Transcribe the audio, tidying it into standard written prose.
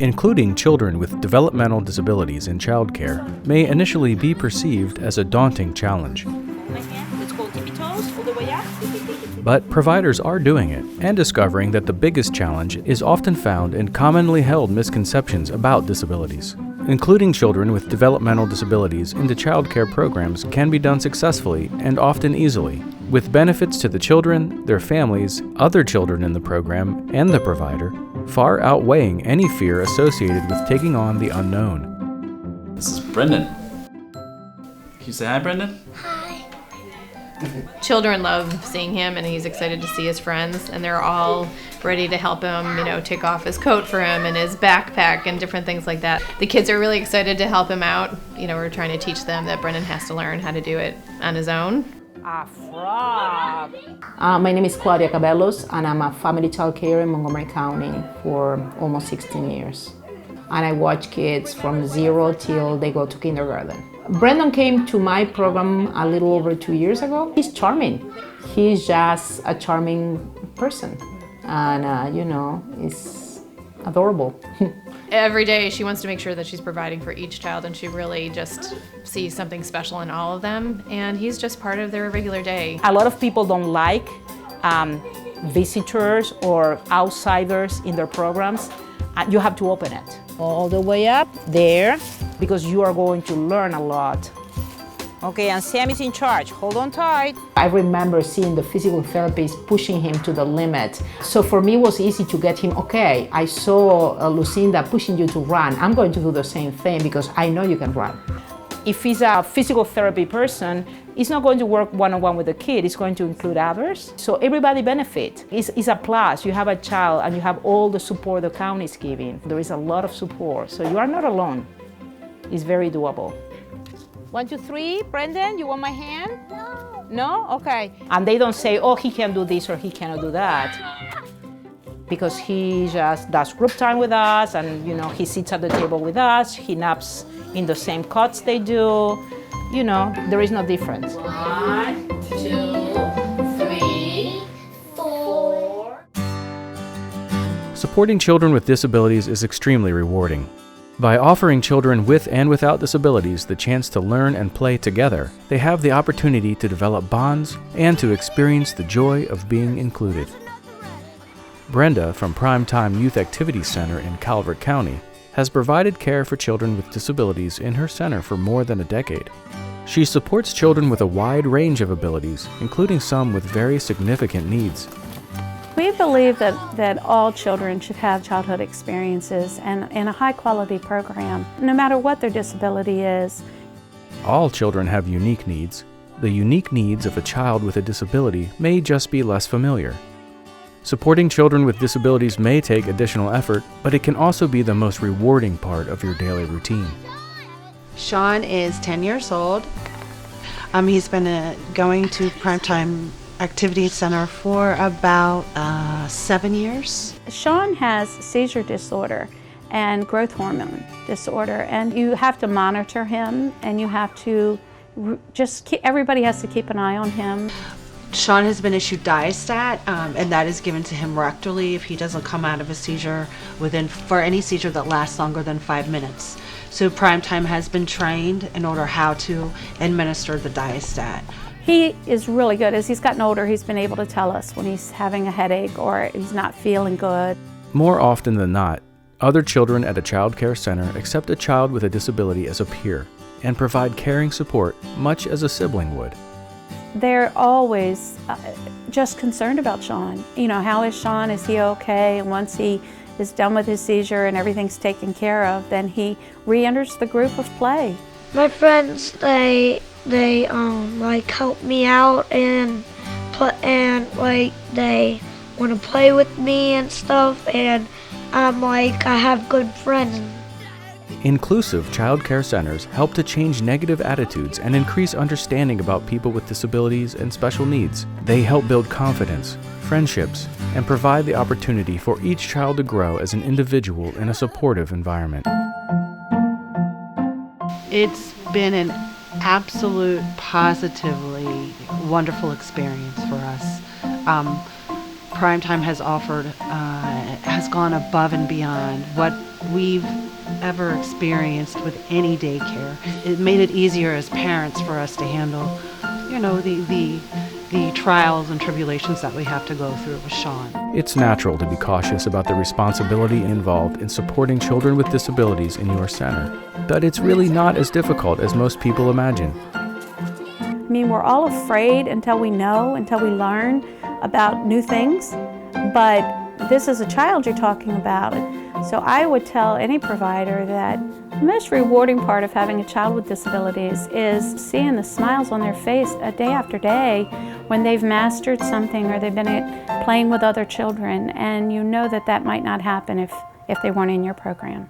Including children with developmental disabilities in childcare may initially be perceived as a daunting challenge. Let's go tippy toes all the way up. But providers are doing it and discovering that the biggest challenge is often found in commonly held misconceptions about disabilities. Including children with developmental disabilities into childcare programs can be done successfully and often easily, with benefits to the children, their families, other children in the program, and the provider, far outweighing any fear associated with taking on the unknown. This is Brendan. Can you say hi, Brendan? Children love seeing him, and he's excited to see his friends, and they're all ready to help him, take off his coat for him and his backpack and different things like that. The kids are really excited to help him out. We're trying to teach them that Brendan has to learn how to do it on his own. A frog. My name is Claudia Cabellos, and I'm a family child care in Montgomery County for almost 16 years. And I watch kids from 0 till they go to kindergarten. Brendan came to my program a little over 2 years ago. He's charming. He's just a charming person. And, he's adorable. Every day she wants to make sure that she's providing for each child, and she really just sees something special in all of them. And he's just part of their regular day. A lot of people don't like visitors or outsiders in their programs. You have to open it all the way up there because you are going to learn a lot. Okay, and Sam is in charge. Hold on tight. I remember seeing the physical therapist pushing him to the limit. So for me, it was easy to get him, okay, I saw Lucinda pushing you to run. I'm going to do the same thing because I know you can run. If he's a physical therapy person, he's not going to work one-on-one with the kid. It's going to include others. So everybody benefits. It's a plus. You have a child and you have all the support the county is giving. There is a lot of support. So you are not alone. It's very doable. 1, 2, 3. Brendan, you want my hand? No. No? Okay. And they don't say, oh, he can do this or he cannot do that. Because he just does group time with us and, he sits at the table with us. He naps in the same cots they do. There is no difference. 1, 2, 3, 4. Supporting children with disabilities is extremely rewarding. By offering children with and without disabilities the chance to learn and play together, they have the opportunity to develop bonds and to experience the joy of being included. Brenda from Primetime Youth Activity Center in Calvert County has provided care for children with disabilities in her center for more than a decade. She supports children with a wide range of abilities, including some with very significant needs. We believe that all children should have childhood experiences and in a high-quality program, no matter what their disability is. All children have unique needs. The unique needs of a child with a disability may just be less familiar. Supporting children with disabilities may take additional effort, but it can also be the most rewarding part of your daily routine. Shaun is 10 years old. He's been going to Primetime Activity Center for about 7 years. Shaun has seizure disorder and growth hormone disorder, and you have to monitor him, and you have to everybody has to keep an eye on him. Shaun has been issued Diastat, and that is given to him rectally if he doesn't come out of a seizure for any seizure that lasts longer than 5 minutes. So Primetime has been trained in order how to administer the Diastat. He is really good. As he's gotten older, he's been able to tell us when he's having a headache or he's not feeling good. More often than not, other children at a child care center accept a child with a disability as a peer and provide caring support much as a sibling would. They're always just concerned about Shaun. How is Shaun? Is he okay? And once he is done with his seizure and everything's taken care of, then he re-enters the group of play. My friends, they help me out and they want to play with me and stuff, and I have good friends. Inclusive child care centers help to change negative attitudes and increase understanding about people with disabilities and special needs. They help build confidence, friendships, and provide the opportunity for each child to grow as an individual in a supportive environment. It's been an absolute, positively wonderful experience for us. Primetime has gone above and beyond what we've ever experienced with any daycare. It made it easier as parents for us to handle, you know, the trials and tribulations that we have to go through with Shaun. It's natural to be cautious about the responsibility involved in supporting children with disabilities in your center, but it's really not as difficult as most people imagine. I mean, we're all afraid until we know, until we learn about new things, but this is a child you're talking about. So I would tell any provider that the most rewarding part of having a child with disabilities is seeing the smiles on their face day after day when they've mastered something or they've been playing with other children, and you know that that might not happen if they weren't in your program.